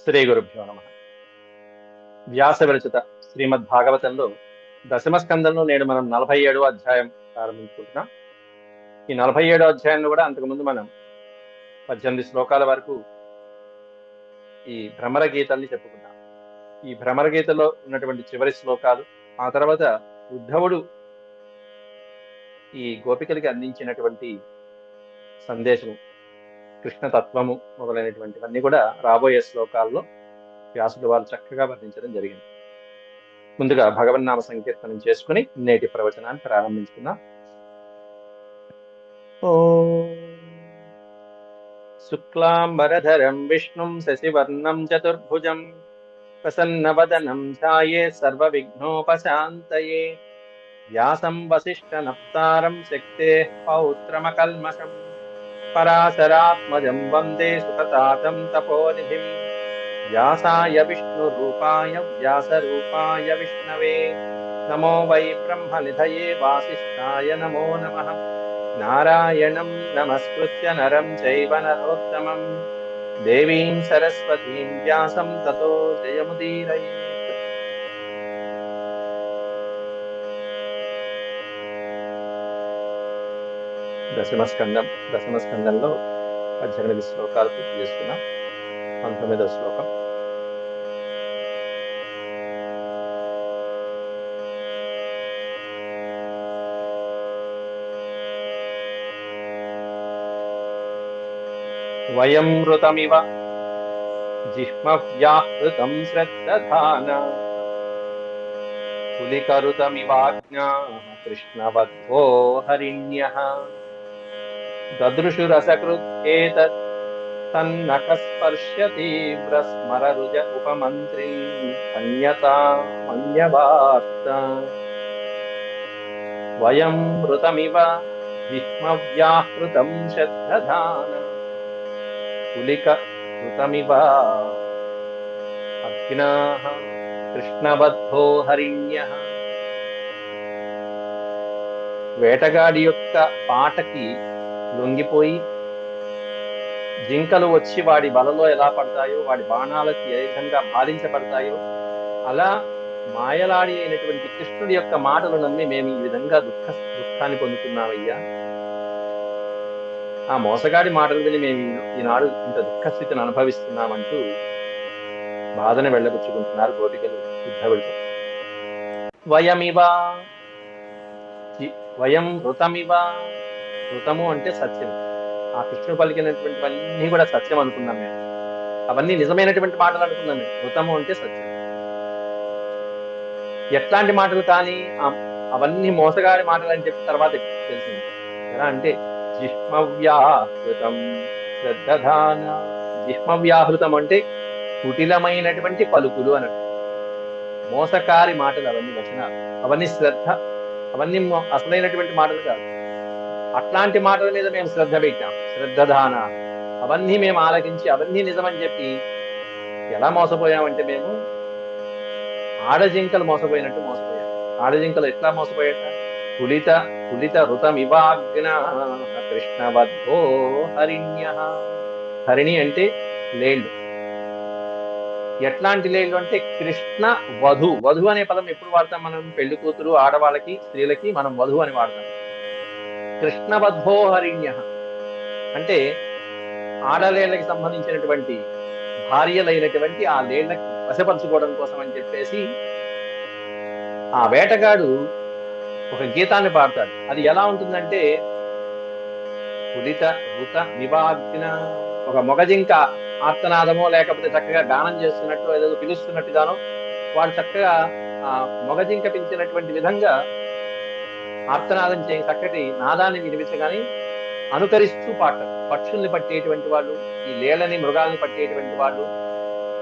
శ్రీ గురుభ్యో నమ. వ్యాస విరచిత శ్రీమద్ భాగవతంలో దశమ స్కందంలో నేడు మనం 47వ అధ్యాయం ప్రారంభించుకుంటున్నాం. ఈ 47వ అధ్యాయంలో కూడా అంతకుముందు మనం 18 శ్లోకాల వరకు ఈ భ్రమర గీతల్ని చెప్పుకున్నాం. ఈ భ్రమర గీతలో ఉన్నటువంటి చివరి శ్లోకాలు, ఆ తర్వాత ఉద్ధవుడు ఈ గోపికలకి అందించినటువంటి సందేశము, కృష్ణతత్వము మొదలైనటువంటివన్నీ కూడా రాబోయే శ్లోకాల్లో వ్యాసుడు వారు చక్కగా వర్ణించడం జరిగింది. ముందుగా భగవన్నామ సంకీర్తనం చేసుకుని నేటి ప్రవచనాన్ని ప్రారంభించుకుందాం. శుక్లాంబరధరం విష్ణుం శశివర్ణం చతుర్భుజం ప్రసన్నవదనం ఛాయే సర్వవిఘ్నోపశాంతయే వ్యాసం వసిష్ఠనప్తారం శక్తేః పౌత్రమకల్మషం పరాశరాత్మజం వందే సుతతాతం తపోనిధిం వ్యాసాయ విష్ణురూపాయ వ్యాసరూపాయ విష్ణవే నమో వై బ్రహ్మనిధయే వాసిష్ఠాయ నమో నమః. నారాయణం నమస్కృత్య నరం చైవ నరోత్తమం దేవీం సరస్వతీం వ్యాసం తతో జయముదీరయేత్. దశమస్కందంలో 18 శ్లోకాలు పూర్తి చేసుకున్నాం. 19వ శ్లోకం. వయం ఋతమివ జిహ్మవ్యాహృతం శ్రద్ధధానా పులికరుతమివాజ్ఞాః కృష్ణవద్వో హరిణ్యః దదృశురసకృత్ ఏతత్ తన్నకస్పర్శతీవ్రస్మరరుజ ఉపమంత్రీన్ అన్యతామన్యవార్త. వయం ఋతమివ జిహ్మవ్యాహృతం శ్రద్ధధానా పులికరుతమివ అగ్నాః కృష్ణబద్ధో హరిణ్యః. వేటగాడి యొక్క పాటకి లొంగిపోయి జింకలు వచ్చి వాడి బలలో ఎలా పడతాయో, వాడి బాణాలకి ఏ విధంగా బాధించబడతాయో, అలా మాయలాడి అయినటువంటి కృష్ణుడి యొక్క మాటలు నమ్మి మేము ఈ విధంగా దుఃఖాన్ని పొందుతున్నామయ్యా. ఆ మోసగాడి మాటలు విని మేము ఈనాడు ఇంత దుఃఖస్థితిని అనుభవిస్తున్నామంటూ బాధను వెళ్ళబుచ్చుకుంటున్నారు గోపికలు ఉద్ధవుడితో. వయం ఋతమివ, ఋతము అంటే సత్యం. ఆ కృష్ణుడు పలికినటువంటివన్నీ కూడా సత్యం అనుకున్నాం మేము, అవన్నీ నిజమైనటువంటి మాటలు అనుకున్నాం మేము. ఋతము అంటే సత్యం. ఎట్లాంటి మాటలు కానీ అవన్నీ మోసగాడి మాటలు అని చెప్పి తర్వాత తెలిసింది. ఎలా అంటే జిహ్మవ్యాహృతం శ్రద్ధధాన. జిహ్మవ్యాహృతం అంటే కుటిలమైనటువంటి పలుకులు అన్నట్టు, మోసకారి మాటలు అవన్నీ, వచనాలు అవన్నీ శ్రద్ధ, అవన్నీ అసలైనటువంటి మాటలు కాదు. అట్లాంటి మాటల మీద మేము శ్రద్ధ పెట్టాం. శ్రద్ధధాన, అవన్నీ మేము ఆలకించి అవన్నీ నిజమని చెప్పి ఎలా మోసపోయామంటే, మేము ఆడజింకలు మోసపోయినట్టు మోసపోయాం. ఆడజింకలు ఎట్లా మోసపోయాట? పులిత ఋతమివాగ్నాః కృష్ణవద్వో హరిణ్యః. హరిణి అంటే లేళ్ళు. ఎట్లాంటి లేళ్ళు అంటే కృష్ణ వధు. వధు అనే పదం ఎప్పుడు వాడతాం మనం? పెళ్లి కూతురు ఆడవాళ్ళకి, స్త్రీలకి మనం వధు అని వాడతాం. కృష్ణవద్వో హరిణ్యః అంటే ఆడలేళ్లకి సంబంధించినటువంటి భార్యలైనటువంటి ఆ లేళ్లకి వశపరచుకోవడం కోసం అని చెప్పేసి ఆ వేటగాడు ఒక గీతాన్ని పాడతాడు. అది ఎలా ఉంటుందంటే, పులిత ఋత వివాగ్న, ఒక మొగజింక ఆర్తనాదమో లేకపోతే చక్కగా గానం చేస్తున్నట్టు, ఏదో పిలుస్తున్నట్టుగానో, వాడు చక్కగా ఆ మొగజింక పిలిచినటువంటి విధంగా ఆర్తనాదం చేయి చక్కటి నాదాన్ని వినిపించగానే అనుకరిస్తూ పాడతారు. పక్షుల్ని పట్టేటువంటి వాళ్ళు, ఈ లేళ్ళని మృగాల్ని పట్టేటువంటి వాళ్ళు,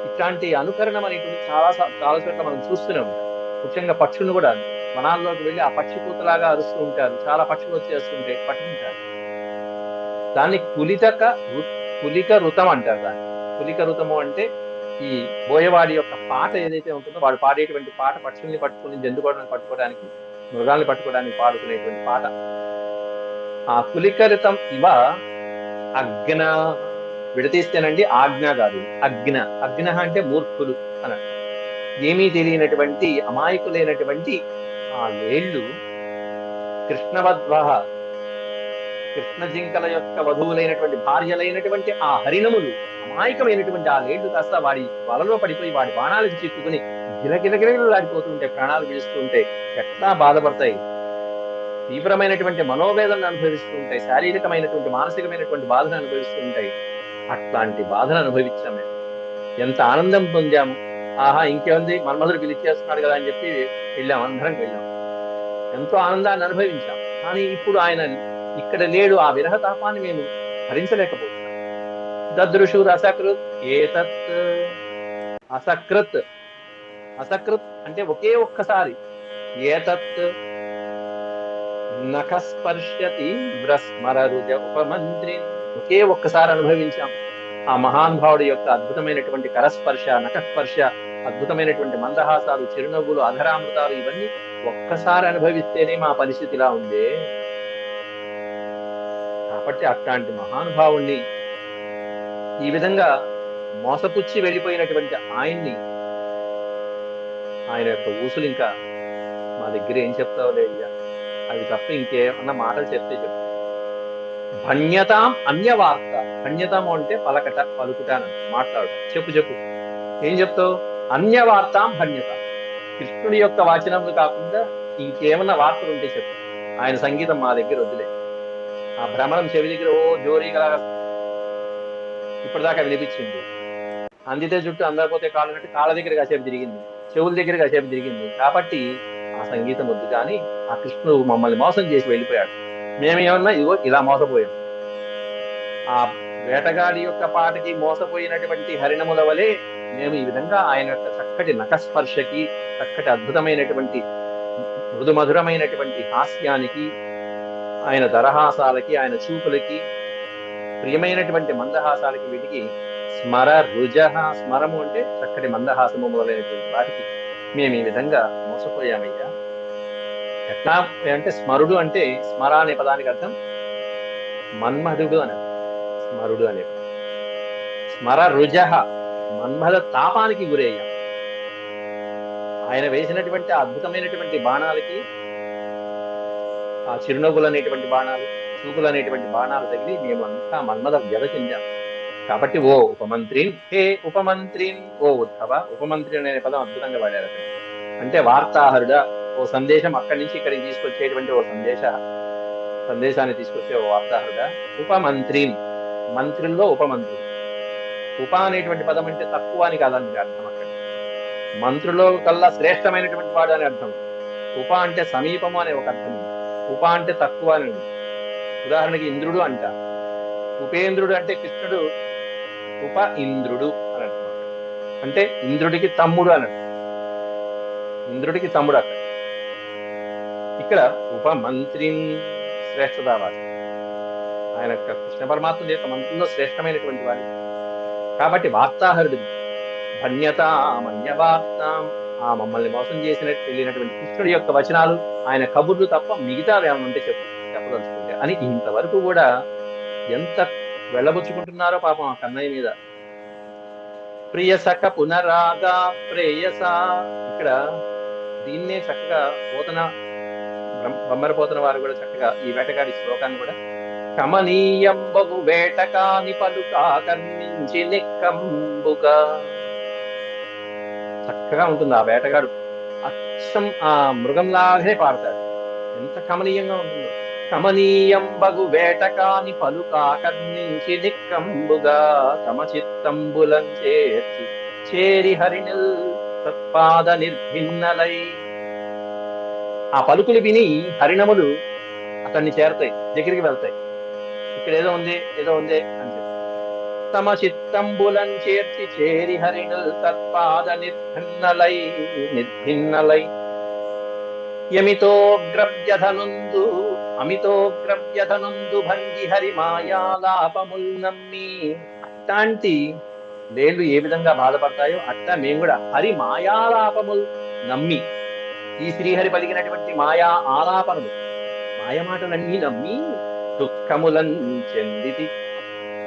ఇట్లాంటి అనుకరణం అనేటువంటి చాలా చోట్ల మనం చూస్తూనే ఉంటాం. ముఖ్యంగా పక్షులను కూడా వనాల్లోకి వెళ్ళి ఆ పక్షి కూతలాగా అరుస్తూ ఉంటారు. చాలా పక్షులు వచ్చేస్తుంటే పట్టుకుంటారు. దాన్ని పులిక ఋతం అంటారు. దాన్ని పులిక ఋతము అంటే ఈ బోయవాడి యొక్క పాట ఏదైతే ఉంటుందో, వాడు పాడేటువంటి పాట, పక్షుల్ని పట్టుకుని జంతువులను పట్టుకోవడానికి, మృగాల్ని పట్టుకోవడానికి పాడుకునేటువంటి పాట. ఆ పులిక ఋతం ఇవ అగ్న విడతీస్తేనండి ఆజ్ఞ కాదు, అజ్ఞ. అజ్ఞ అంటే మూర్ఖులు అని అర్థం. ఏమీ తెలియనటువంటి అమాయకులైనటువంటి ఆ లేళ్లు కృష్ణవద్వహ, కృష్ణ జింకల యొక్క వధువులైనటువంటి భార్యలైనటువంటి ఆ హరిణములు, అమాయకమైనటువంటి ఆ లేళ్లు కాస్త వాడి వలలో పడిపోయి వాడి బాణాలకు చిక్కుకుని గిలగిలగిలగిలాడిపోతూ ఉంటాయి, ప్రాణాలు విడుస్తూ ఉంటాయి. ఎట్లా బాధపడతాయి, తీవ్రమైనటువంటి మనోవేదనను అనుభవిస్తూ ఉంటాయి, శారీరకమైనటువంటి మానసికమైనటువంటి బాధను అనుభవిస్తూ ఉంటాయి. అట్లాంటి బాధను అనుభవించాం మేము. ఎంత ఆనందం పొందాము. ఆహా, ఇంకేముంది, మన్మధుడు పిలిచేస్తున్నాడు కదా అని చెప్పి వెళ్ళాం, అందరం వెళ్ళాం. ఎంతో ఆనందాన్ని అనుభవించాం. కానీ ఇప్పుడు ఆయన ఇక్కడ లేడు. ఆ విరహ తాపాన్ని మేము భరించలేకపోతున్నాం. దదృశుర్ అసకృత్ ఏతత్. అసకృత్, అసకృత్ అంటే ఒకే ఒక్కసారి. ఏతత్ నఖస్పర్శతి వ్రస్మరరుజ ఉపమంత్రి. ఒకే ఒక్కసారి అనుభవించాం ఆ మహానుభావుడి యొక్క అద్భుతమైనటువంటి కరస్పర్శ, నఖస్పర్శ, అద్భుతమైనటువంటి మందహాసాలు, చిరునవ్వులు, అధరామృతాలు, ఇవన్నీ ఒక్కసారి అనుభవిస్తేనే మా పరిస్థితి ఇలా ఉందే. కాబట్టి అట్లాంటి మహానుభావుణ్ణి ఈ విధంగా మోసపుచ్చి వెళ్ళిపోయినటువంటి ఆయన్ని, ఆయన యొక్క ఊసులు ఇంకా మా దగ్గర ఏం చెప్తావు లేయ్యా, అవి తప్ప ఇంకేమన్నా మాటలు చెప్తే చెప్పు. భణ్యతాం అన్యవార్త. భణ్యతాము అంటే పలకట, పలుకుటాను, మాట్లాడు. చెప్పు చెప్పు, ఏం చెప్తావు? అన్యవార్తాం భణ్యత. కృష్ణుడి యొక్క వాచనములు కాకుండా ఇంకేమన్నా వార్తలు ఉంటే చెప్పు. ఆయన సంగీతం మా దగ్గర వదిలే. ఆ భ్రమరం చెవి దగ్గర ఓ జోరీగా ఇప్పటిదాకా వినిపించింది. అందితే జుట్టు అందకపోతే కాళ్ళు కట్టి కాళ్ళ దగ్గర కాసేపు తిరిగింది, చెవుల దగ్గర కాసేపు తిరిగింది. కాబట్టి ఆ సంగీతం వద్దు. కానీ ఆ కృష్ణుడు మమ్మల్ని మోసం చేసి వెళ్ళిపోయాడు. మేమేమన్నా ఇదిగో ఇలా మోసపోయాం. ఆ వేటగాడి యొక్క పాటకి మోసపోయినటువంటి హరిణముల వలె మేము ఈ విధంగా ఆయన యొక్క చక్కటి నఖస్పర్శకి, చక్కటి అద్భుతమైనటువంటి మృదు మధురమైనటువంటి హాస్యానికి, ఆయన దరహాసాలకి, ఆయన చూపులకి, ప్రియమైనటువంటి మందహాసాలకి, వీటికి స్మర రుజ. స్మరము అంటే చక్కటి మందహాసము మొదలైనటువంటి వాటికి మేము ఈ విధంగా మోసపోయామయ్యా. ఎట్లా అంటే స్మరుడు అంటే, స్మర అనే పదానికి అర్థం మన్మధుడు అని. స్మరుడు అనే స్మర రుజ, మన్మథ తాపానికి గురయ్యాం. ఆయన వేసినటువంటి అద్భుతమైనటువంటి బాణాలకి, ఆ చిరునవ్వులు అనేటువంటి బాణాలు, చూపులు అనేటువంటి బాణాలు తగిలి మేము అంతా మన్మథ వ్యధ చెందాం. కాబట్టి ఓ ఉపమంత్రి, హే ఉపమంత్రి, ఓ ఉద్ధవ. ఉపమంత్రి అనే పదం అద్భుతంగా వాడారు అక్కడ. అంటే వార్తాహరుడ, ఓ సందేశం అక్కడి నుంచి ఇక్కడికి తీసుకొచ్చేటువంటి ఓ సందేశాన్ని తీసుకొచ్చే ఓ వార్తాహరుడ. ఉపమంత్రి, మంత్రుల్లో ఉపమంత్రులు. ఉప అనేటువంటి పదం అంటే తక్కువ అని కాదని అర్థం. అక్కడ మంత్రులో కల్లా శ్రేష్టమైనటువంటి వాడు అని అర్థం. ఉప అంటే సమీపము అనే ఒక అర్థం. ఉప అంటే తక్కువ అని. ఉదాహరణకి ఇంద్రుడు అంట. ఉపేంద్రుడు అంటే కృష్ణుడు ఉప ఇంద్రుడు అని అర్థం. అంటే ఇంద్రుడికి తమ్ముడు అని అర్థం. ఇంద్రుడికి తమ్ముడు అక్కడ. ఇక్కడ ఉపమంత్రి శ్రేష్టదావాది. ఆయన కృష్ణ పరమాత్ముడి యొక్క మంత్రుల్లో శ్రేష్టమైనటువంటి వాడి. కాబట్టి వార్తాహరుడు. భణ్యతామన్యవార్తాం, ఆ మమ్మల్ని మోసం చేసినట్టు వెళ్ళినటువంటి కృష్ణుడి యొక్క వచనాలు, ఆయన కబుర్లు తప్ప మిగతావి ఏమైనా ఉంటే చెప్పదలుచుకుంటే అని. ఇంతవరకు కూడా ఎంత వెళ్ళబుచ్చుకుంటున్నారో పాపం ఆ కన్నయ్య మీద. ప్రియసఖ పునరాగా ప్రేయస. ఇక్కడ దీన్నే చక్కగా బొమ్మరపోతన వారు కూడా చక్కగా ఈ వేటగాడి శ్లోకాన్ని కూడా, కమనీయం బగు వేటకాని పలుకా కర్మించి నిక్కంబుగా. చక్కగా ఉంటుంది ఆ వేటగాడు. అచ్చం ఆ మృగంలాగే పాడతాడు. ఎంత కమనీయంగా ఉంటుందో. కమనీయం బగు వేటకాని పలుకా కర్మించి నిక్కంబుగా తమ చిత్తంబులం చేర్చి చేరి హరిణిల్ తత్పాద నిర్భిన్నలై. ఆ పలుకులు విని హరిణములు అతన్ని చేరతాయి, దగ్గరికి వెళ్తాయి. ఇక్కడ ఏదో ఉంది అని చెప్పి తమ చిత్తంబులం చేర్చి చేరి హరిణుల్ తత్పాద నిర్భిన్నలై అమితోగ్రవ్యధనుందు భంగి హరి మాయాలాపముల్ నమ్మి. అట్లాంటి లేళ్లు ఏ విధంగా బాధపడతాయో అట్లా మేము కూడా హరి మాయాలాపముల్ నమ్మి, ఈ శ్రీహరి పలికినటువంటి మాయా ఆలాపనలు, మాయమాటలన్నీ నమ్మి దుఃఖములం చెందితి.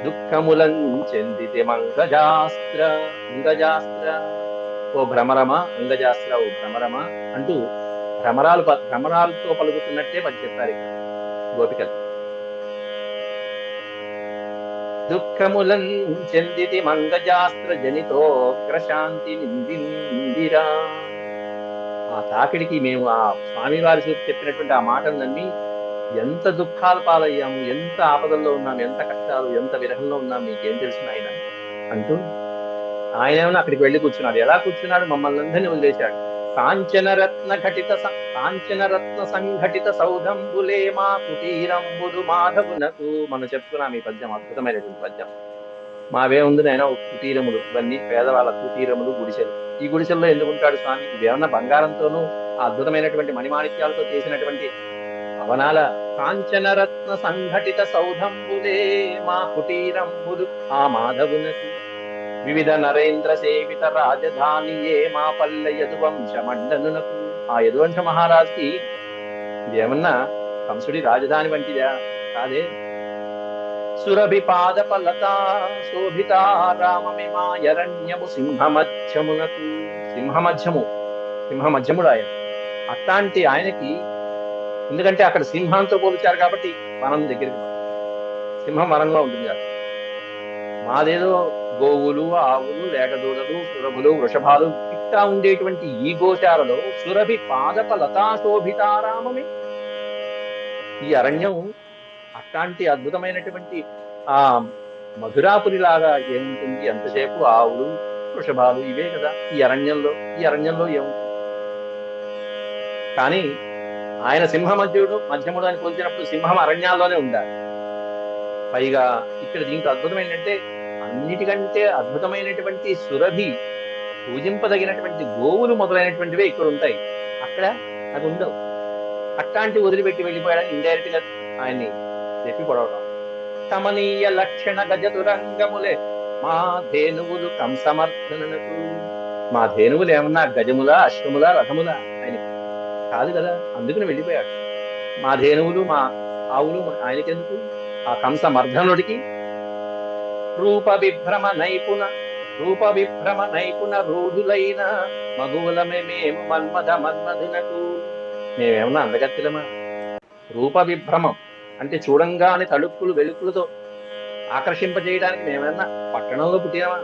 దుఃఖములం చెందితే అంగజాస్త్ర ఓ భ్రమరమ, అంగజాస్త్ర ఓ భ్రమరమ అంటూ భ్రమరాలతో పలుకుతున్నట్టే మరి చెప్పారు ఇక్కడ గోపికలు. దుఃఖములం చెందితి మంగజాస్త్ర జనితోగ్రశాంతి నిందిరా. ఆ తాకిడికి మేము ఆ స్వామివారి చెప్పినటువంటి ఆ మాటలు నమ్మి ఎంత దుఃఖాలు పాలయ్యాము, ఎంత ఆపదల్లో ఉన్నాము, ఎంత కష్టాలు, ఎంత విరహంలో ఉన్నాము, మీకేం తెలుసు ఆయన అంటూ ఆయన ఏమన్నా అక్కడికి వెళ్ళి కూర్చున్నాడు. ఎలా కూర్చున్నాడు? మమ్మల్ని అందరినీ వదిలేశాడు. కాంచనరత్న సంఘటిత సౌధంబులే మా కుటీరంబులు మాధవునకు. మనం చెప్పుకున్నాం ఈ పద్యం, అద్భుతమైనటువంటి పద్యం. మావే ఉంది నాయన కుటీరములు, ఇవన్నీ పేదవాళ్ళ కుటీరములు, గుడిసెలు. ఈ గుడిసెల్లో ఎందుకుంటాడు స్వామి? ఇవేమన్నా బంగారంతోనూ అద్భుతమైనటువంటి మణిమాణిక్యాలతో చేసినటువంటి భవనాల? కాంచనరత్న సంఘటిత సౌధంబులే మా కుటీరంబులు ఆ మాధవునకు. వివిధ నరేంద్ర సేవిత రాజధానియే మా పల్లె యదువంశ మండనునకు. ఆ యదువంశ మహారాజుకి ఇదేమన్నా కంసుడి రాజధాని వంటిదా? కాదే. సురభి పాదపలతా శోభితారామమిమాయరణ్యము సింహమధ్యమునకు. సింహమధ్యముడు ఆయన. అట్లాంటి ఆయనకి, ఎందుకంటే అక్కడ సింహంతో పోల్చారు కాబట్టి వనం దగ్గరికి, సింహం వనంలో ఉంటుంది కదా. మాదేదో గోవులు, ఆవులు, లేగదూడలు, సురభులు, వృషభాలు ఇట్లా ఉండేటువంటి ఈ గోశాలలో సురభి పాదప లతాశోభితారామమే ఈ అరణ్యం. అట్లాంటి అద్భుతమైనటువంటి ఆ మధురాపురి లాగా ఏముంటుంది? ఎంతసేపు ఆవులు, వృషభాలు ఇవే కదా ఈ అరణ్యంలో ఏముంటుంది? కానీ ఆయన మధ్యముడు అని పోల్చినప్పుడు సింహం అరణ్యాల్లోనే ఉండాలి. పైగా ఇక్కడ దీంట్లో అద్భుతం ఏంటంటే, అన్నిటికంటే అద్భుతమైనటువంటి సురభి, పూజింపదగినటువంటి గోవులు మొదలైనటువంటివే ఇక్కడ ఉంటాయి. అక్కడ అది ఉండవు. అట్లాంటి వదిలిపెట్టి వెళ్ళిపోయాడని ఇండైరెక్ట్ గా ఆయన్ని చెప్పి పొడవటం. కమనీయ లక్షణ గజతురంగములే మా ధేనువులు కంసమర్థనకు. మా ధేనువులు ఏమన్నా గజములా, అశ్వములా, రథములా? ఆయన కాదు కదా, అందుకని వెళ్ళిపోయాడు. మా ధేనువులు, మా ఆవులు ఆయనకెందుకు? ఆ కంసమర్ధనుడికి. రూప విభ్రమ నైపుణ రూఢులైన మగువులమే మేము మన్మధునకు. మేమేమన్నా అందగత్తెలమా? రూప విభ్రమం అంటే చూడంగానే తలుపులు వెలుపులతో ఆకర్షింపజేయడానికి మేమేమన్నా పట్టణంలో పుట్టినామా?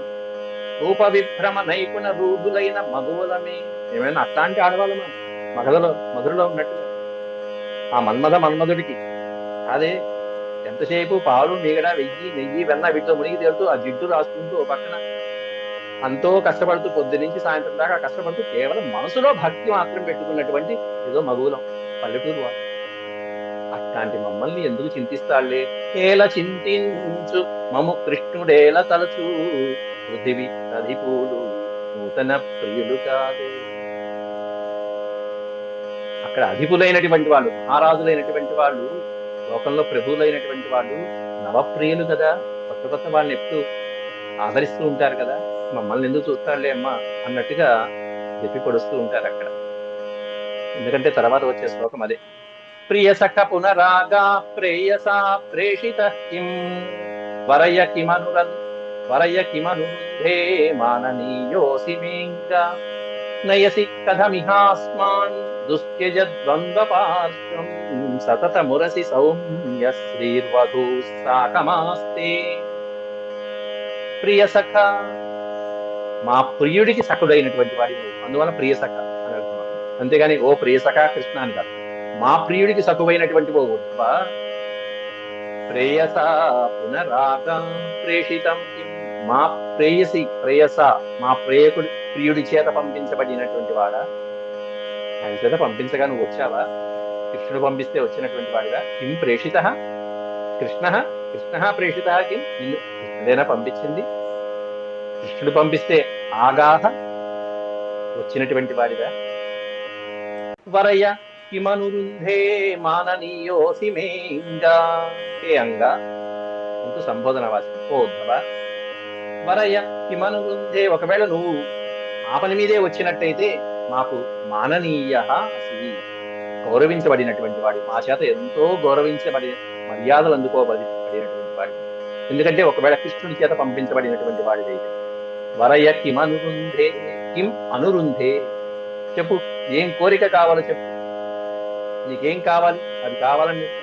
రూప విభ్రమ నైపుణ రూఢులైన మగువులమే, ఏమైనా అట్లాంటి ఆడవాళ్ళమా? మధురలో ఉన్నట్టుగా ఆ మన్మధుడికి అదే. ఎంతసేపు పాలు, మీగడ, నెయ్యి, వెన్న వీటితో మునిగి తేలుతూ ఆ జిడ్డు రాసుకుంటూ ఓ పక్కన అంతో కష్టపడుతూ పొద్దు నుంచి సాయంత్రం దాకా కష్టపడుతూ కేవలం మనసులో భక్తి మాత్రం పెట్టుకున్నటువంటి ఏదో మగువులం, పల్లెటూరు వాళ్ళు. అట్లాంటి మమ్మల్ని ఎందుకు చింతిస్తాళ్లే? ఏల చింతించు మము కృష్ణుడేల తలచు పృథివి నదిపూలు నూతన ప్రియులు కాదు. అక్కడ అధిపులైనటువంటి వాళ్ళు, మహారాజులైనటువంటి వాళ్ళు, లోకంలో ప్రభువులైనటువంటి వాళ్ళు నవప్రియులు కదా. కొత్త వాళ్ళని ఎప్పుడు ఆదరిస్తూ ఉంటారు కదా. మమ్మల్ని ఎందుకు చూస్తాడులే అమ్మా అన్నట్టుగా చెప్పి పొడుస్తూ ఉంటారు అక్కడ. ఎందుకంటే తర్వాత వచ్చే శ్లోకం అదే. ప్రియసఖ పునరాగా ప్రేయసా ప్రేషిత కిం వరయ కిమనురుంధే మాననీయోసి మేంగా నయసి కథమిహాస్మాన్ దుస్త్యజద్వంద్వపార్శ్వం సతతమురసి సౌమ్య శ్రీర్వధూ సాకమాస్తే. ప్రియసఖ, మా ప్రియుడికి సఖుడైనటువంటి వాడి, అందువల్ల ప్రియసఖ అని అంటున్నాను. అంతేగాని ఓ ప్రియసఖ కృష్ణ అని కాదు. మా ప్రియుడికి సఖువైనటువంటి ఓ ఉద్భ ప్రేయస పునరాగా ప్రేషితం. మా ప్రేయస, మా ప్రియుడి చేత పంపించబడినటువంటి వాడా? ఆయన చేత పంపించగా నువ్వు వచ్చావా? కృష్ణుడు పంపిస్తే వచ్చినటువంటి వాడిగా? కిం ప్రేషిత కృష్ణ ప్రేషిత కిం? నిన్ను కృష్ణుడైనా పంపించింది? కృష్ణుడు పంపిస్తే ఆగాహ వచ్చినటువంటి వాడిగా? వరయ కిమనురుంధే మాననీయోసి మేంగా. ఏ అంగా అంటూ సంబోధన వాసి. ఓ ఉద్ధవ, వరయ కిమనురుంధే, ఒకవేళ నువ్వు ఆ పని మీదే వచ్చినట్టయితే మాకు మాననీయ అసి, గౌరవించబడినటువంటి వాడి, మా చేత ఎంతో గౌరవించబడి మర్యాదలు అందుకోబడినటువంటి వాడి. ఎందుకంటే ఒకవేళ కృష్ణుడి చేత పంపించబడినటువంటి వాడిదైతే వరయ కిమనురుంధే, కిం అనురుంధే, చెప్పు ఏం కోరిక కావాలో చెప్పు, నీకేం కావాలి, అది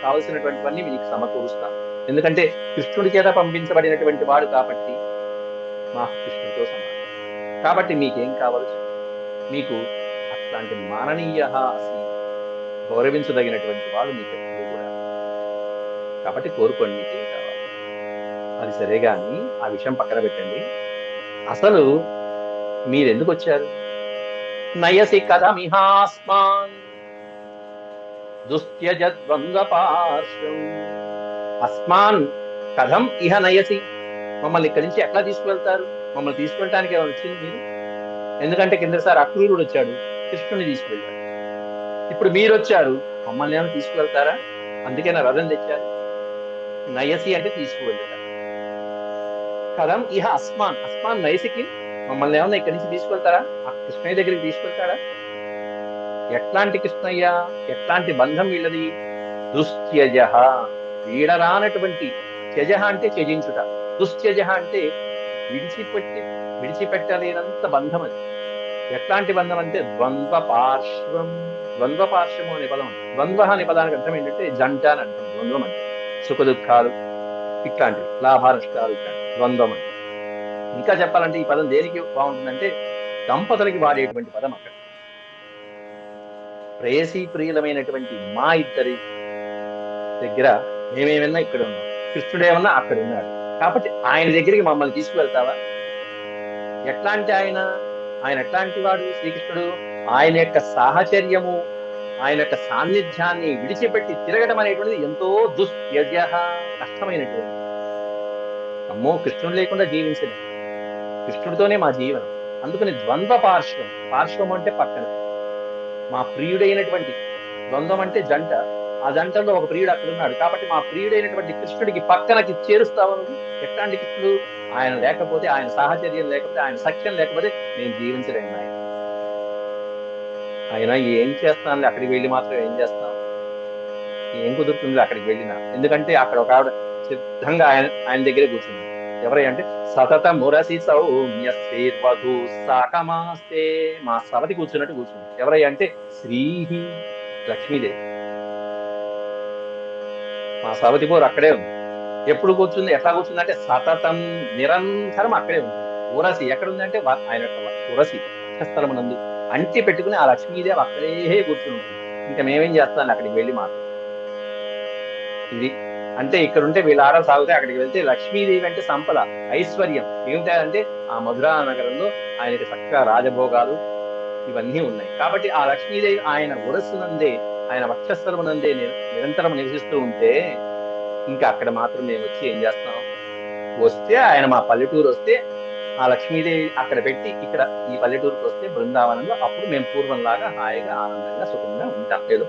కావలసినటువంటివన్నీ నీకు సమకూరుస్తాను. ఎందుకంటే కృష్ణుడి చేత పంపించబడినటువంటి వాడు కాబట్టి మా కృష్ణుడితో సమానం. కాబట్టి మీకేం కావాలో చెప్పు, మీకు అట్లాంటి మాననీయ అసి, గౌరవించదగినటువంటి వాడు మీకు ఎప్పుడు కూడా. కాబట్టి కోరుకోండి మీకేం కావాలి. అది సరే గాని ఆ విషయం పక్కన పెట్టండి. అసలు మీరెందుకు వచ్చారు? నయసి కథమిహాస్మాన్ దుస్త్యజద్వంద్వ పార్శ్వం. అస్మాన్ కథం ఇహ నయసి, మమ్మల్ని ఇక్కడి నుంచి ఎట్లా తీసుకువెళ్తారు? మమ్మల్ని తీసుకెళ్ళటానికి ఏమైనా వచ్చింది మీరు? ఎందుకంటే కిందసారి అక్రూరుడు వచ్చాడు, కృష్ణుని తీసుకువెళ్ళాడు. ఇప్పుడు మీరు వచ్చారు, మమ్మల్ని ఏమైనా తీసుకువెళ్తారా? అందుకే నా రథం తెచ్చారు. నయసి అంటే తీసుకువెళ్ళారు. కథం ఇహ అస్మాన్, అస్మాన్ నయసికి, మమ్మల్ని ఏమన్నా ఇక్కడి నుంచి తీసుకెళ్తారా? ఆ కృష్ణయ్య దగ్గరికి తీసుకెళ్తారా? ఎట్లాంటి కృష్ణయ్య, ఎట్లాంటి బంధం వీళ్ళది? దుస్త్యజ, వీడరానటువంటి, త్యజ అంటే త్యజించుట, దుస్త్యజ అంటే విడిచిపెట్టలేనంత బంధం అది. ఎట్లాంటి బంధం అంటే ద్వంద్వ పార్శ్వం. ద్వంద్వ పార్శ్వము అనే పదం, ద్వంద్వ అనే పదానికి అర్థం ఏంటంటే జంట అని అర్థం. ద్వంద్వం అంటే సుఖ దుఃఖాలు ఇట్లాంటివి, లాభానష్టాలు ఇట్లాంటివి ద్వంద్వం అంటే. ఇంకా చెప్పాలంటే ఈ పదం దేనికి బాగుంటుందంటే దంపతులకి వాడేటువంటి పదం. అక్కడ ప్రేయసీ ప్రియులమైనటువంటి మా ఇద్దరి దగ్గర మేమేమన్నా ఇక్కడ ఉన్నాం, కృష్ణుడేమన్నా అక్కడ ఉన్నాడు. కాబట్టి ఆయన దగ్గరికి మమ్మల్ని తీసుకువెళ్తావా? ఎట్లాంటి ఆయన, ఆయన ఎట్లాంటి వాడు శ్రీకృష్ణుడు? ఆయన యొక్క సాహచర్యము, ఆయన యొక్క సాన్నిధ్యాన్ని విడిచిపెట్టి తిరగడం అనేటువంటిది ఎంతో దుస్త్యజ, కష్టమైనటువంటి. అమ్మో, కృష్ణుడు లేకుండా జీవించలేదు, కృష్ణుడితోనే మా జీవనం. అందుకని ద్వంద్వ పార్శ్వం, పార్శ్వం అంటే పక్కన, మా ప్రియుడైనటువంటి, ద్వంద్వం అంటే జంట, ఆ జంటలో ఒక ప్రియుడు అక్కడ ఉన్నాడు. కాబట్టి మా ప్రియుడైనటువంటి కృష్ణుడికి పక్కనకి చేరుస్తావు నువ్వు. ఎట్లాంటి కృష్ణుడు? ఆయన లేకపోతే, ఆయన సాహచర్యం లేకపోతే, ఆయన సఖ్యం లేకపోతే నేను జీవించలేను. ఆయన ఏం చేస్తాను, అక్కడికి వెళ్ళి మాత్రం ఏం చేస్తాం, ఏం కుదురుతుంది అక్కడికి వెళ్ళినా? ఎందుకంటే అక్కడ ఒక ఆవిడ సిద్ధంగా ఆయన దగ్గరే కూర్చుంది. ఎవరై అంటే సతత మురసి సౌమ్య శ్రీర్వధు సాకమాస్తే, మా సవతి కూర్చున్నట్టు కూర్చుంది. ఎవరై అంటే శ్రీహి, లక్ష్మీదేవి. మా సవతి పోరు అక్కడే ఉంది. ఎప్పుడు కూర్చుంది, ఎట్లా కూర్చుంది అంటే సతతం, నిరంతరం అక్కడే ఉంది. ఉరసి ఎక్కడుంది అంటే ఆయన ఉరసి వక్షస్థలమునందు అంటి పెట్టుకుని ఆ లక్ష్మీదేవి అక్కడే కూర్చుని ఉంటుంది. ఇంకా మేమేం చేస్తాను అక్కడికి వెళ్ళి మాత్రం. ఇది అంటే ఇక్కడ ఉంటే వీళ్ళ ఆరా సాగుతాయి, అక్కడికి వెళ్తే లక్ష్మీదేవి అంటే సంపద, ఐశ్వర్యం ఏమిటాయంటే ఆ మధురా నగరంలో ఆయనకి చక్కగా రాజభోగాలు ఇవన్నీ ఉన్నాయి. కాబట్టి ఆ లక్ష్మీదేవి ఆయన ఉరస్సునందే, ఆయన వక్షస్థలమునందే నిరంతరం నివసిస్తూ ఉంటే ఇంకా అక్కడ మాత్రం మేము వచ్చి ఏం చేస్తాం? వస్తే ఆయన మా పల్లెటూరు వస్తే ఆ లక్ష్మీదేవి అక్కడ పెట్టి ఇక్కడ ఈ పల్లెటూరుకి వస్తే బృందావనంలో అప్పుడు మేము పూర్వంలాగా హాయిగా ఆనందంగా సుఖంగా ఉంటాం. ఏదో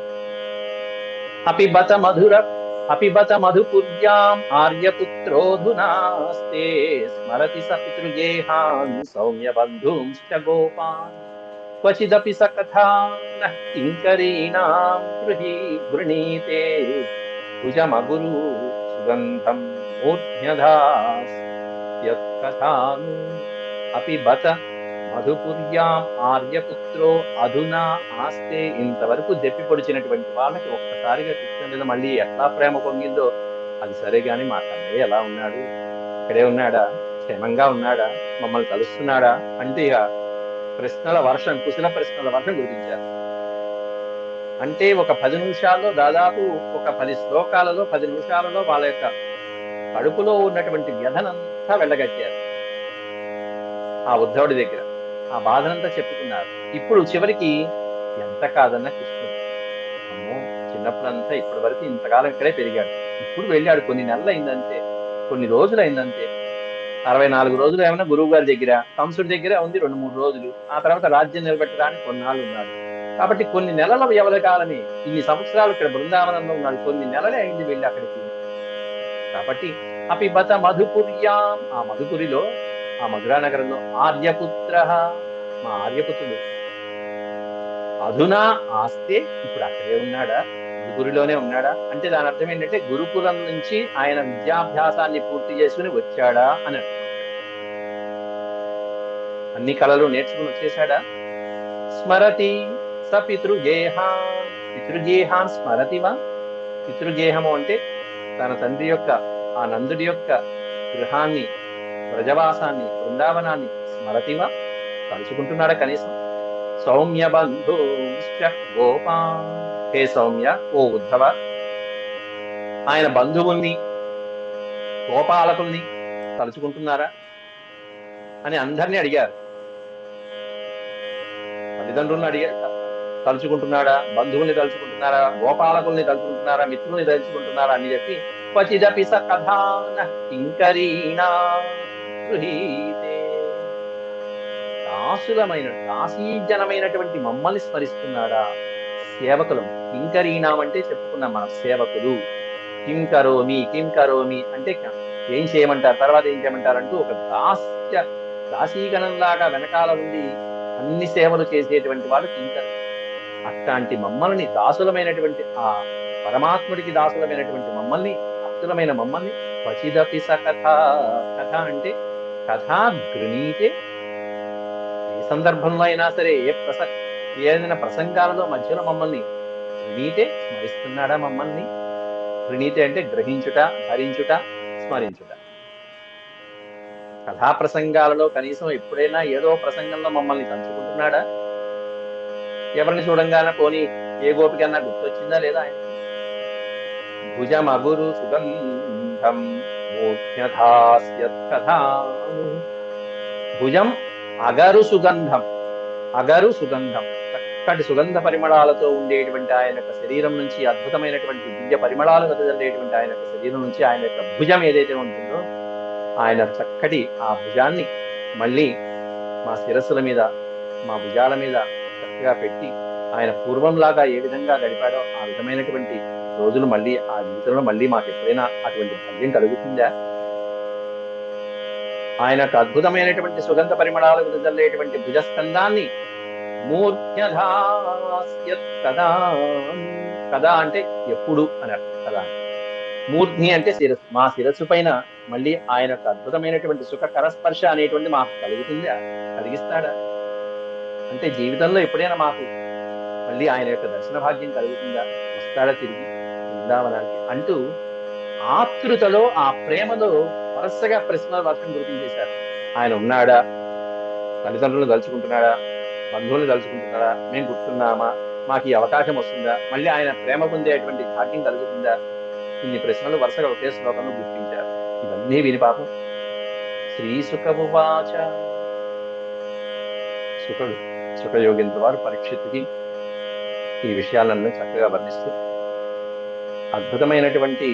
అపిబత మధుపుర్యాం ఆర్యపుత్రోధునాస్తే స్మరతి స పితృగేహాన్ సౌమ్య బంధూంశ్చ గోపాన్ క్వచిదపి స కథా నః కింకరీణాం గృణీతే భుజమగురు సుగంధం మూర్ధ్యధాస్ యత్కథాను అపిబత మధుపుర్యాం ఆర్యపుత్రో అధునా ఆస్తే. ఇంతవరకు దెప్పి పొడిచినటువంటి వాళ్ళకి ఒక్కసారిగా కృష్ణుడి మీద మళ్ళీ ఎట్లా ప్రేమ పొంగిందో అది సరే గాని మా కన్నయ్య ఎలా ఉన్నాడు, ఇక్కడే ఉన్నాడా, క్షేమంగా ఉన్నాడా, మమ్మల్ని కలుస్తున్నాడా అంటే ఇక ప్రశ్నల వర్షం, కుశల ప్రశ్నల వర్షం కురిపించారు. అంటే ఒక 10 నిమిషాల్లో, దాదాపు ఒక 10 శ్లోకాలలో 10 నిమిషాలలో వాళ్ళ యొక్క కడుపులో ఉన్నటువంటి వ్యధనంతా వెళ్ళగట్టారు ఆ ఉద్ధవుడి దగ్గర. ఆ బాధనంతా చెప్పుకున్నారు. ఇప్పుడు చివరికి ఎంత కాదన్న కృష్ణుడు, అమ్మో చిన్నప్పుడంతా ఇప్పటి వరకు ఇంతకాలం ఇక్కడే పెరిగాడు, ఇప్పుడు వెళ్ళాడు, కొన్ని నెలలు అయిందంతే, కొన్ని రోజులు అయిందంతే, 64 రోజులు ఏమైనా గురువు గారి దగ్గర, కంసుడి దగ్గర ఉంది 2-3 రోజులు, ఆ తర్వాత రాజ్యం నిలబెట్టడానికి కొన్నాళ్ళు ఉన్నాడు. కాబట్టి కొన్ని నెలల వ్యవధి కాలమే, ఇన్ని సంవత్సరాలు ఇక్కడ బృందావనంలో ఉన్నాడు, కొన్ని నెలలే అయింది వెళ్ళి అక్కడికి. కాబట్టి అపిబత మధుపుర్యాం, ఆ మధుపురిలో, ఆ మధురా నగరంలో ఆర్యపుత్ర, మా ఆర్యపుత్రుడు అధునా ఆస్తే, ఇప్పుడు అక్కడే ఉన్నాడా, గురులోనే ఉన్నాడా అంటే దాని అర్థం ఏంటంటే గురుకులం నుంచి ఆయన విద్యాభ్యాసాన్ని పూర్తి చేసుకుని వచ్చాడా అని అర్థం. అన్ని కళలు నేర్చుకుని వచ్చేసాడా? స్మరతి స పితృగేహాన్. పితృగేహాన్ స్మరతివా? పితృగేహము అంటే తన తండ్రి యొక్క ఆ నందుడి యొక్క గృహాన్ని, వ్రజవాసాన్ని, బృందావనాన్ని స్మరతివా? తలుచుకుంటున్నాడా కనీసం? సౌమ్య బంధుశ్చ గోపాన్. హే సౌమ్య, ఓ ఉద్ధవ, ఆయన బంధువుల్ని, గోపాలకుల్ని తలుచుకుంటున్నారా అని అందరినీ అడిగారు. తల్లిదండ్రులను అడిగారు, తలుచుకుంటున్నాడా? బంధువుల్ని తలుచుకుంటున్నారా? గోపాలకుల్ని తలుచుకుంటున్నారా? మిత్రుల్ని తలుచుకుంటున్నారా అని చెప్పి క్వచిదపి స కథాన కింకరీణా గృహీతే. దాసీజనమైనటువంటి మమ్మల్ని స్మరిస్తున్నాడా? సేవకులం. కింకరీణం అంటే చెప్పుకున్నాం మనం, సేవకులు. కిం కరోమి అంటే ఏం చేయమంటారు, తర్వాత ఏం చేయమంటారు అంటూ ఒక దాసీగణంలాగా వెనకాల ఉండి అన్ని సేవలు చేసేటువంటి వాడు కింకరు. అట్లాంటి మమ్మల్ని, దాసులమైనటువంటి ఆ పరమాత్ముడికి దాసులమైనటువంటి మమ్మల్ని, భక్తులమైన మమ్మల్ని క్వచిదపి స కథ. కథ అంటే కథా గృణీతే. ఏ సందర్భంలో అయినా సరే, ఏదైనా ప్రసంగాలలో మధ్యలో మమ్మల్ని గృణీతే, స్మరిస్తున్నాడా మమ్మల్ని? గృణీతే అంటే గ్రహించుట, భరించుట, స్మరించుట. కథా ప్రసంగాలలో కనీసం ఎప్పుడైనా ఏదో ప్రసంగంలో మమ్మల్ని తలుచుకుంటున్నాడా? ఎవరిని చూడంగానే పోనీ ఏ గోపికన్నా గుర్తొచ్చిందా లేదా ఆయన? భుజమగురు సుగంధం మూర్ధ్యధాస్యత్కథా. భుజం అగరు సుగంధం. అగరు సుగంధం చక్కటి సుగంధ పరిమళాలతో ఉండేటువంటి ఆయన యొక్క శరీరం నుంచి, అద్భుతమైనటువంటి దివ్య పరిమళాలు వెదజల్లేటువంటి ఆయన యొక్క శరీరం నుంచి ఆయన యొక్క భుజం ఏదైతే ఉంటుందో, ఆయన చక్కటి ఆ భుజాన్ని మళ్ళీ మా శిరస్సుల మీద, మా భుజాల మీద చక్కగా పెట్టి ఆయన పూర్వంలాగా ఏ విధంగా గడిపాడో ఆ విధమైనటువంటి రోజులు మళ్ళీ ఆ జీవితంలో మళ్ళీ మాకు ఎప్పుడైనా అటువంటి భాగ్యం కలుగుతుందా? ఆయనకు అద్భుతమైనటువంటి సుగంధ పరిమళాలు వెదజల్లేటువంటి భుజస్కంధాన్ని మూర్ధ్యధాస్యత్ కదా. కదా అంటే ఎప్పుడు అని అర్థం. కదా మూర్ధ్ని అంటే శిరస్సు. మా శిరస్సు పైన మళ్ళీ ఆయన యొక్క అద్భుతమైనటువంటి సుఖ కరస్పర్శ అనేటువంటి మాకు కలుగుతుందా? కలిగిస్తాడా? అంటే జీవితంలో ఎప్పుడైనా మాకు మళ్ళీ ఆయన యొక్క దర్శన భాగ్యం కలుగుతుందా? వస్తాడా తిరిగి బృందావనానికి అంటూ ఆతృతలో, ఆ ప్రేమలో వరుసగా ప్రశ్నల వర్షం గుర్తించేశారు. ఆయన ఉన్నాడా? తల్లిదండ్రులను తలుచుకుంటున్నాడా? బంధువులను తలుచుకుంటున్నాడా? మేము గుర్తున్నామా? మాకు ఈ అవకాశం వస్తుందా? మళ్ళీ ఆయన ప్రేమ పొందేటువంటి భాగ్యం కలుగుతుందా? ఇన్ని ప్రశ్నలు వరుసగా ఒకే శ్లోకంలో గుర్తించారు. ఇవన్నీ విని పాపం శ్రీసుఖమువాచ. సుఖయోగింద్ర వారు పరీక్షిత్తుకి ఈ విషయాలన్నీ చక్కగా వర్ణిస్తూ అద్భుతమైనటువంటి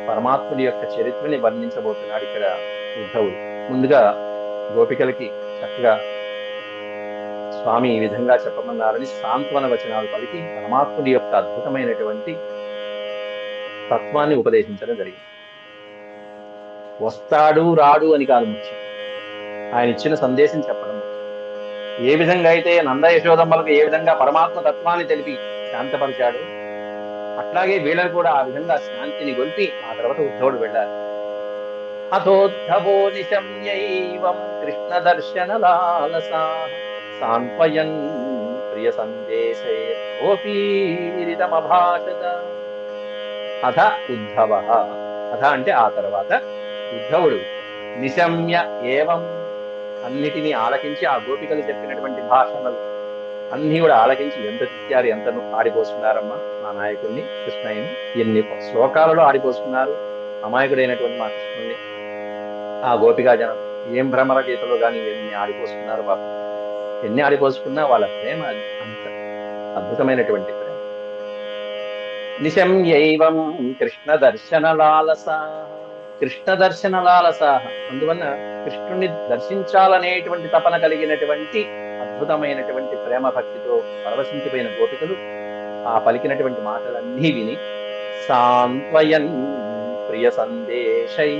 పరమాత్ముడి యొక్క చరిత్రని వర్ణించబోతున్నాడు ఇక్కడ ఉద్ధవుడు. ముందుగా గోపికలకి చక్కగా స్వామి ఈ విధంగా చెప్పమన్నారని సాంత్వన వచనాలు పలికి పరమాత్ముడి యొక్క అద్భుతమైనటువంటి తత్వాన్ని ఉపదేశించడం జరిగింది. వస్తాడు రాడు అని కాదు ముఖ్యం, ఆయన ఇచ్చిన సందేశం చెప్పడం ముఖ్యం. ఏ విధంగా అయితే నంద యశోదమ్మలకు ఏ విధంగా పరమాత్మ తత్వాన్ని తెలిపి శాంతపరిచాడు, అట్లాగే వీళ్ళని కూడా ఆ విధంగా శాంతిని గొల్పి ఆ తర్వాత ఉద్ధవుడు వెళ్ళాలి. అథోద్ధవో నిశమ్యైవం కృష్ణ దర్శన లాలసా సాంత్వయన్ ప్రియ సందేశే గోపీరితమభాషత. అథ ఉద్ధవ. అథ అంటే ఆ తర్వాత ఉద్ధవుడు నిశమ్య ఏవం అన్నిటినీ ఆలకించి, ఆ గోపికలు చెప్పినటువంటి భాషణలు అన్ని కూడా ఆలకించి, ఎంత తిట్టారు, ఎంతను ఆడిపోసుకున్నారమ్మా మా నాయకుడిని కృష్ణయ్యని, ఎన్ని శ్లోకాలలో ఆడిపోసుకున్నారు అమాయకుడైనటువంటి మా కృష్ణుడిని. ఆ గోపికా జనం ఏం భ్రమర గీతలో కానీ ఎన్ని ఆడిపోసుకున్నారు బాబు. ఎన్ని ఆడిపోసుకున్నా వాళ్ళ ప్రేమ అది అంత అద్భుతమైనటువంటి ప్రేమ. నిశమ్యైవం కృష్ణ దర్శన లాలస. కృష్ణ దర్శన లాలస అందువల్ల కృష్ణుణ్ణి దర్శించాలనేటువంటి తపన కలిగినటువంటి అద్భుతమైనటువంటి ప్రేమ భక్తితో పరవశించిపోయిన గోపికలు ఆ పలికినటువంటి మాటలన్నీ విని సాంత్వయన్ ప్రియ సందేశై,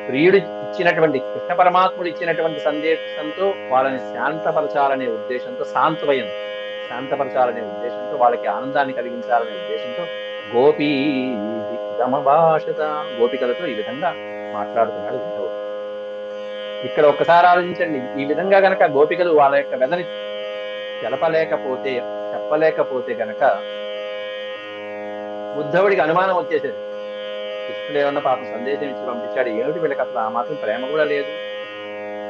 ప్రియుడు ఇచ్చినటువంటి కృష్ణ పరమాత్ముడు ఇచ్చినటువంటి సందేశంతో వాళ్ళని శాంతపరచాలనే ఉద్దేశంతో, శాంతపరచాలనే ఉద్దేశంతో, వాళ్ళకి ఆనందాన్ని కలిగించాలనే ఉద్దేశంతో గోపీ గమభాషత, గోపికలతో ఈ విధంగా మాట్లాడుతున్నాడు ఉద్ధవుడు. ఇక్కడ ఒక్కసారి ఆలోచించండి, ఈ విధంగా గనక గోపికలు వాళ్ళ యొక్క వెదని చెప్పలేకపోతే గనక ఉద్ధవుడికి అనుమానం వచ్చేసేది. కృష్ణుడు ఏమన్నా పాపం సందేశం ఇచ్చి పంపించాడు, ఏమిటి వీళ్ళకి అసలు ఆ మాత్రం ప్రేమ కూడా లేదు.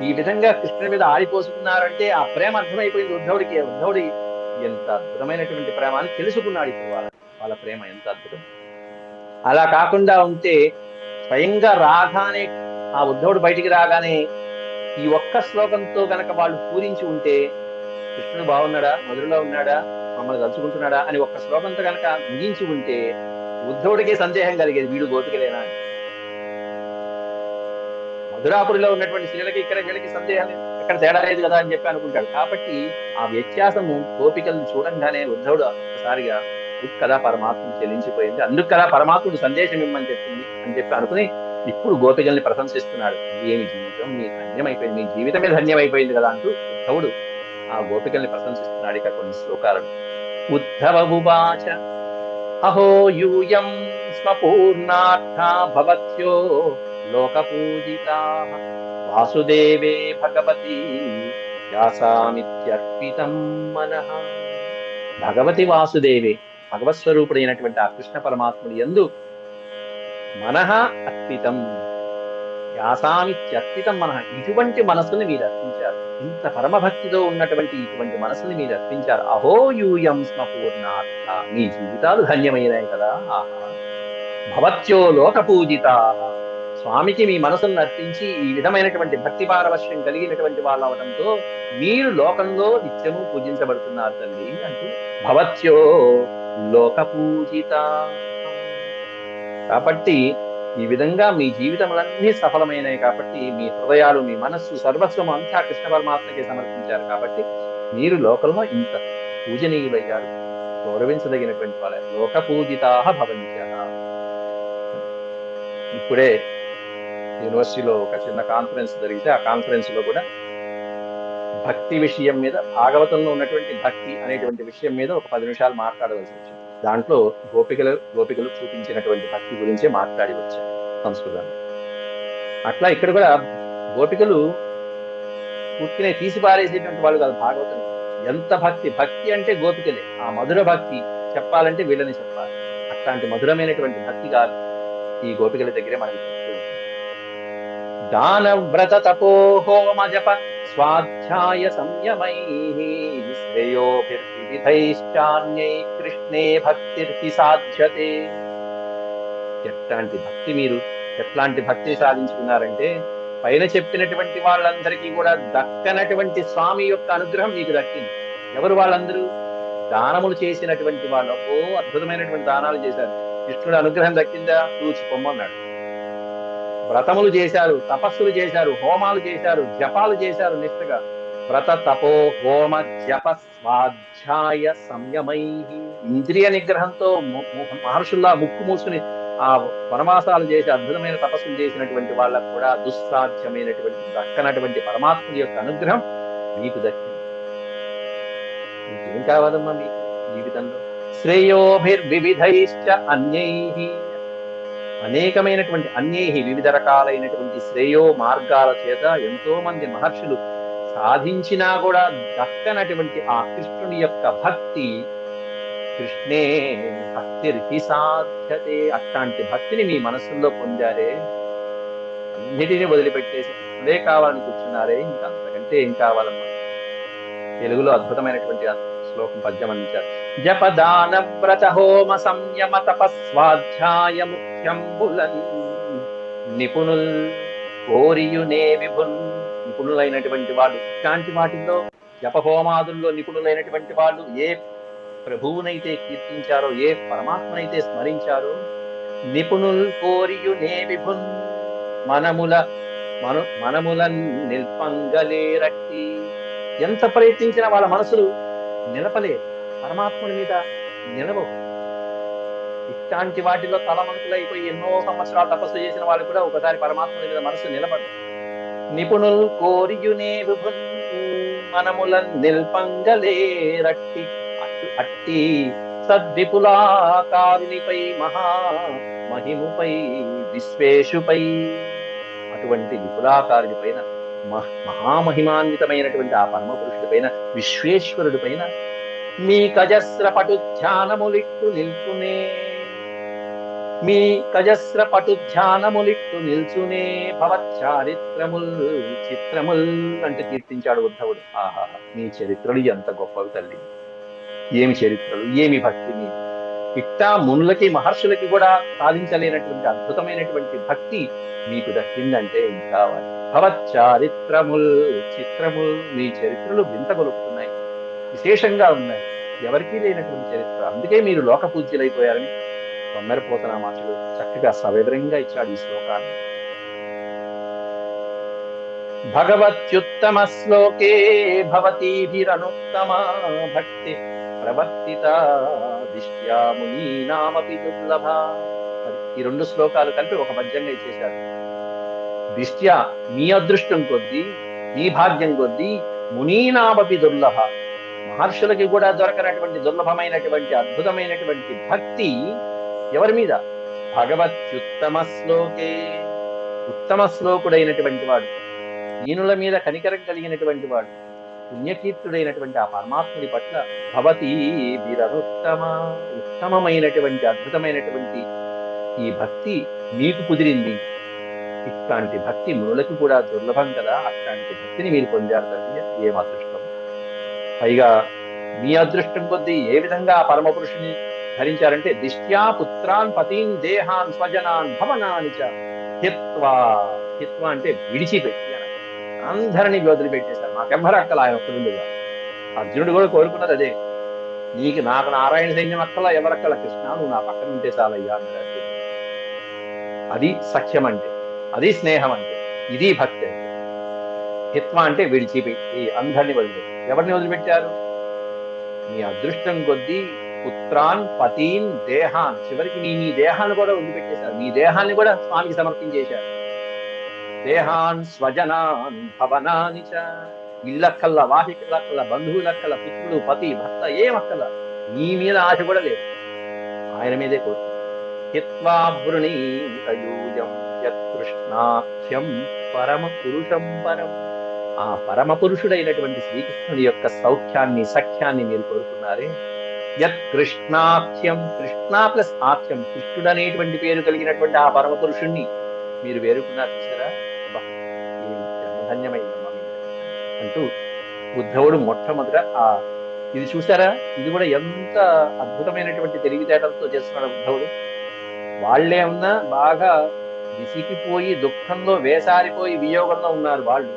ఈ విధంగా కృష్ణుడి మీద ఆడిపోసుకున్నారంటే ఆ ప్రేమ అర్థమైపోయింది ఉద్ధవుడికి. ఉద్ధవుడి ఎంత అద్భుతమైనటువంటి ప్రేమ అని తెలుసుకున్నాడు ఇప్పుడు వాళ్ళ ప్రేమ ఎంత అద్భుతం. అలా కాకుండా ఉంటే స్వయంగా రాగానే, ఆ ఉద్ధవుడు బయటికి రాగానే ఈ ఒక్క శ్లోకంతో గనక వాళ్ళు పూరించి ఉంటే, కృష్ణుడు బాగున్నాడా, మధురలో ఉన్నాడా, మమ్మల్ని తలుచుకుంటున్నాడా అని ఒక్క శ్లోకంతో గనక ముగించి ఉంటే ఉద్ధవుడికి సందేహం కలిగేది, వీడు గోపికలేనా అని. మధురాపురిలో ఉన్నటువంటి స్త్రీలకి ఇక్కడ వీళ్ళకి సందేహం ఎక్కడ తేడా లేదు కదా అని చెప్పి అనుకుంటాడు. కాబట్టి ఆ వ్యత్యాసము గోపికలను చూడంగానే ఉద్ధవుడు ఒక్కసారిగా కదా పరమాత్ముడు చెల్లించిపోయింది, అందుకు కదా పరమాత్ముడు సందేశం ఇమ్మని చెప్పింది అని చెప్పి అనుకుని ఇప్పుడు గోపికల్ని ప్రశంసిస్తున్నాడు. ఏమి జీవితం, మీ ధన్యమైపోయింది, మీ జీవితమే ధన్యమైపోయింది కదా అంటూ ఉద్ధవుడు ఆ గోపికల్ని ప్రశంసిస్తున్నాడు. ఇక కొన్ని శ్లోకాలను. ఉద్ధవ ఉవాచ అహో యూయం స్వపూర్ణార్థా భవత్యో లోకపూజితాః వాసుదేవే భగవతి వ్యాసామిత్యర్పితం మనః. భగవతి వాసుదేవే, భగవత్ స్వరూపుడైనటువంటి ఆ కృష్ణ పరమాత్ముడి యందు మనః అర్పితం, వ్యాసామిత్యర్పితం మనః, ఇటువంటి మనస్సుని మీరు అర్పించారు. ఇంత పరమభక్తితో ఉన్నటువంటి ఇటువంటి మనస్సుని మీరు అర్పించారు. అహో యూయం స్మ పూర్ణార్థ, మీ జీవితాలు ధన్యమైనాయి కదా. ఆహా. భవత్యో లోక పూజితా, స్వామికి మీ మనసును అర్పించి ఈ విధమైనటువంటి భక్తి పారవశ్యం కలిగినటువంటి వాళ్ళు అవడంతో మీరు లోకంలో నిత్యము పూజించబడుతున్నారు తల్లి అంటూ భవత్యో లోక పూజిత. కాబట్టి ఈ విధంగా మీ జీవితములన్నీ సఫలమైనవి కాబట్టి మీ హృదయాలు, మీ మనస్సు, సర్వస్వం అంతా కృష్ణ పరమాత్మకి సమర్పించారు కాబట్టి మీరు లోకంలో ఇంత పూజనీయులయ్యారు, గౌరవించదగినటువంటి వాళ్ళ లోక పూజితా భవంత్యః. ఇప్పుడే యూనివర్సిటీలో ఒక చిన్న కాన్ఫరెన్స్ జరిగితే ఆ కాన్ఫరెన్స్ లో కూడా భక్తి విషయం మీద, భాగవతంలో ఉన్నటువంటి భక్తి అనేటువంటి విషయం మీద ఒక 10 నిమిషాలు మాట్లాడవలసి వచ్చింది. దాంట్లో గోపికలు చూపించినటువంటి భక్తి గురించే మాట్లాడి వచ్చారు సంస్కృతంలో. అట్లా ఇక్కడ కూడా గోపికలు పూర్తినే తీసి పారేసేటువంటి వాళ్ళు కాదు భాగవతం. ఎంత భక్తి అంటే గోపికలే. ఆ మధుర భక్తి చెప్పాలంటే వీళ్ళని చెప్పాలి. అట్లాంటి మధురమైనటువంటి భక్తి కాదు ఈ గోపికల దగ్గరే మనకి చెప్తూ ఉంటుంది. దాన వ్రత తపో హోమ జప స్వాధ్యాయ సంయమైః శ్రేయోభిర్వివిధైశ్చాన్యై కృష్ణే భక్తిర్హి సాధ్యతే. ఎట్లాంటి భక్తి సాధించుకున్నారంటే పైన చెప్పినటువంటి వాళ్ళందరికీ కూడా దక్కనటువంటి స్వామి యొక్క అనుగ్రహం మీకు దక్కింది. ఎవరు వాళ్ళందరూ? దానములు చేసినటువంటి వాళ్ళు. అద్భుతమైనటువంటి దానాలు చేశారు, కృష్ణుడు అనుగ్రహం దక్కిందా? తూచి పొమ్మన్నాడు. వ్రతములు చేశారు, తపస్సులు చేశారు, హోమాలు చేశారు, జపాలు చేశారు నిష్ఠగా. వ్రత తపో హోమ జప స్వాధ్యాయ సంయమై, ఇంద్రియ నిగ్రహంతో మహర్షుల్లా ముక్కు మూసుకుని ఆ వనవాసాలు చేసి అద్భుతమైన తపస్సులు చేసినటువంటి వాళ్ళకు కూడా దుస్సాధ్యమైనటువంటి దక్కనటువంటి పరమాత్ముడి యొక్క అనుగ్రహం మీకు దక్కింది. ఇంకేం కావాలమ్మా మీకు జీవితంలో? శ్రేయోభిర్వివిధైశ్చ అన్యైః, అనేకమైనటువంటి అన్యైః వివిధ రకాలైనటువంటి శ్రేయో మార్గాల చేత ఎంతో మంది మహర్షులు సాధించినా కూడా దక్కనటువంటి ఆ కృష్ణుని యొక్క భక్తి, కృష్ణే భక్తిర్హి సాధ్యతే. అట్లాంటి భక్తిని మీ మనస్సుల్లో పొందారే, అన్నిటినీ వదిలిపెట్టేసి కృష్ణుడే కావాలని కూర్చున్నారే, ఇంకా అంతకంటే ఏం కావాలమ్మా? తెలుగులో అద్భుతమైనటువంటి శ్లోకం పద్యం అందించారు. జపదాన వ్రత హోమ సంయమ తపస్వాధ్యాయ ముఖ్యంబులన్ నిపుణుల్ కోరియునే విభున్. నిపుణులైనటువంటి వాళ్ళు ఇట్లాంటి వాటిల్లో, జపహోమాదుల్లో నిపుణులైనటువంటి వాళ్ళు ఏ ప్రభువునైతే కీర్తించారో, ఏ పరమాత్మనైతే స్మరించారో, నిపుణుల్ కోరియునే విభున్ మనముల నిల్పంగలేరట్టి. ఎంత ప్రయత్నించినా వాళ్ళ మనసులు నిలపలేదు, పరమాత్ముడి మీద నిలవవు. ఇట్లాంటి వాటిలో తలమంతులైపోయి ఎన్నో సంవత్సరాలు తపస్సు చేసిన వాళ్ళు కూడా ఒకసారి పరమాత్ముడి మీద మనసు నిలబడదు. నిపుణుల్ కోరియునే విభున్ మనముల నిల్పంగలేరట్టి. అట్టి సద్విపులాకారునిపై మహిముపై విశ్వేశుపై, అటువంటి విపులాకారుడి పైన మహామహిమాన్వితమైనటువంటి ఆ పరమ పురుషుడి పైన, విశ్వేశ్వరుడి పైన మీ కజస్ర పటు ధ్యానములిట్టు నిల్చునే, మీ కజస్ర పటు ధ్యానములిట్టు నిల్చునే భవచ్చారిత్రముల్ చిత్రముల్ అంటూ కీర్తించాడు ఉద్ధవుడు. ఆహా, మీ చరిత్రలు ఎంత గొప్పవి తల్లి, ఏమి చరిత్రలు, ఏమి భక్తి మీ. ఇట్టా మునులకి మహర్షులకి కూడా సాధించలేనటువంటి అద్భుతమైనటువంటి భక్తి మీకు దక్కిందంటే ఇంకా భవచ్చారిత్రముల్ చిత్రముల్, మీ చరిత్రలు వింత గొలుపుతున్నాయి, విశేషంగా ఉన్నాయి, ఎవరికీ లేనటువంటి చరిత్ర. అందుకే మీరు లోక పూజ్యులైపోయారని తొమ్మెరపోతనామాచుడు చక్కగా సవివరంగా ఇచ్చాడు ఈ శ్లోకాన్ని. భగవత్యుత్తమ శ్లోకే భవతీభిరనుత్తమ భక్తి ప్రవర్తిత దిష్ట్యా మునీనామపి దుర్లభ. ఈ రెండు శ్లోకాలు కలిపి ఒక పద్యంగా ఇచ్చేశారు. దిష్ట్యా మీ అదృష్టం కొద్దీ, మీ భాగ్యం కొద్దీ, మునీనామపి దుర్లభ, మహర్షులకి కూడా దొరకనటువంటి దుర్లభమైనటువంటి అద్భుతమైనటువంటి భక్తి ఎవరి మీద? భగవత్యుత్తమ శ్లోకే, ఉత్తమ శ్లోకుడైనటువంటి వాడు, దీనుల మీద కనికరం కలిగినటువంటి వాడు, పుణ్యకీర్తుడైనటువంటి ఆ పరమాత్ముడి పట్ల భవతి వీరనుత్తమ, ఉత్తమమైనటువంటి అద్భుతమైనటువంటి ఈ భక్తి మీకు కుదిరింది. ఇట్లాంటి భక్తి మునులకు కూడా దుర్లభం కదా, అట్లాంటి భక్తిని మీరు పొందారు తల్లి, ఏం అదృష్టం. పైగా మీ అదృష్టం కొద్దీ ఏ విధంగా పరమ పురుషుని ధరించారంటే దిష్ట్యా పుత్రాన్ పతీన్ దేహాన్ స్వజనాన్ భవనాని చ హిత్వా, హిత్వా అంటే విడిచిపెట్టి, అందరినీ వదిలిపెట్టేశారు. నాకెవ్వరు అక్కల, ఆయన ఒక్కడుగా. అర్జునుడు కూడా కోరుకున్నది అదే, నాకు నారాయణ సైన్యం అక్కల, ఎవరక్కల, కృష్ణ నువ్వు నా పక్కన ఉంటే చాలయ్యా అన్నాడు అర్జునుడు. అది సఖ్యం అంటే, అది స్నేహం అంటే, ఇది భక్తి అంటే. హిత్వ అంటే విడిచిపెట్టి, అందరినీ వదిలిపెట్టి. ఎవరిని వదిలిపెట్టారు? మీ అదృష్టం కొద్దీ పుత్రాన్ పతీన్ దేహాన్, చివరికి మీ దేహాన్ని కూడా వదిలిపెట్టేశారు, మీ దేహాన్ని కూడా స్వామికి సమర్పించేశారు. దేహాన్ స్వజనాన్ భవనాని చ, ఇళ్ళక్కల్లా, వాహికలక్కల, బంధువులక్కల, పుత్రుడు, పతి, భర్త ఏమక్కల, మీ మీద ఆశ కూడా లేదు, ఆయన మీదే కోరుతుంది. హిత్వా వృణీతయూయం యత్కృష్ణాఖ్యం పరమ పురుషం పరం, ఆ పరమ పురుషుడైనటువంటి శ్రీకృష్ణుడి యొక్క సౌఖ్యాన్ని, సఖ్యాన్ని మీరు కోరుకున్నారే. యత్కృష్ణాఖ్యం, కృష్ణ ప్లస్ ఆఖ్యం, కృష్ణుడు అనేటువంటి పేరు కలిగినటువంటి ఆ పరమ పురుషుణ్ణి మీరు వేరుకున్నారు చూసారా, ధన్యమైందమ్మా అంటూ ఉద్ధవుడు మొట్టమొదట ఇది చూసారా, ఇది కూడా ఎంత అద్భుతమైనటువంటి తెలివితేటలతో చేస్తున్నాడు ఉద్ధవుడు. వాళ్లే ఉన్నా బాగా విసిగిపోయి దుఃఖంలో వేసారిపోయి వియోగంలో ఉన్నారు వాళ్ళు.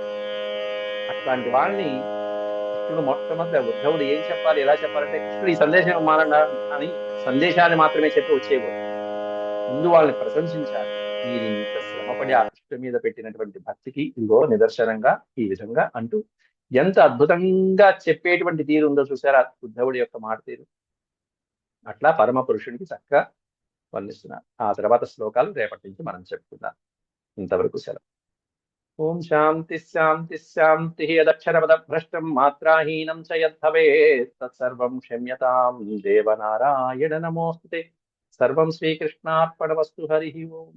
అట్లాంటి వాళ్ళని కృష్ణుడు మొట్టమొదటి ఉద్ధవుడు ఏం చెప్పాలి, ఎలా చెప్పాలంటే, కృష్ణుడు ఈ సందేశం మానన్నా అని సందేశాన్ని మాత్రమే చెప్పి వచ్చేవాడు. ముందు వాళ్ళని ప్రశంసించాలి. మీరు ఇంత శ్రమపడి ఆ కృష్ణుడి మీద పెట్టినటువంటి భక్తికి ఇదిగో నిదర్శనంగా ఈ విధంగా అంటూ ఎంత అద్భుతంగా చెప్పేటువంటి తీరు ఉందో చూసారా ఉద్ధవుడి యొక్క మాట తీరు. అట్లా పరమ పురుషుడికి చక్కగా వర్ణిస్తున్నారు. ఆ తర్వాత శ్లోకాలు రేపటి నుంచి మనం చెప్పుకుందాం. ఇంతవరకు సెలవు. ఓం శాంతి శాంతి శాంతి. యదక్షరపద భ్రష్టం మాత్రాహీనం చ యద్భవేత్ తత్సర్వం క్షమ్యతాం దేవనారాయణ నమోస్తుతే. సర్వం శ్రీకృష్ణార్పణమస్తు. హరి ఓం.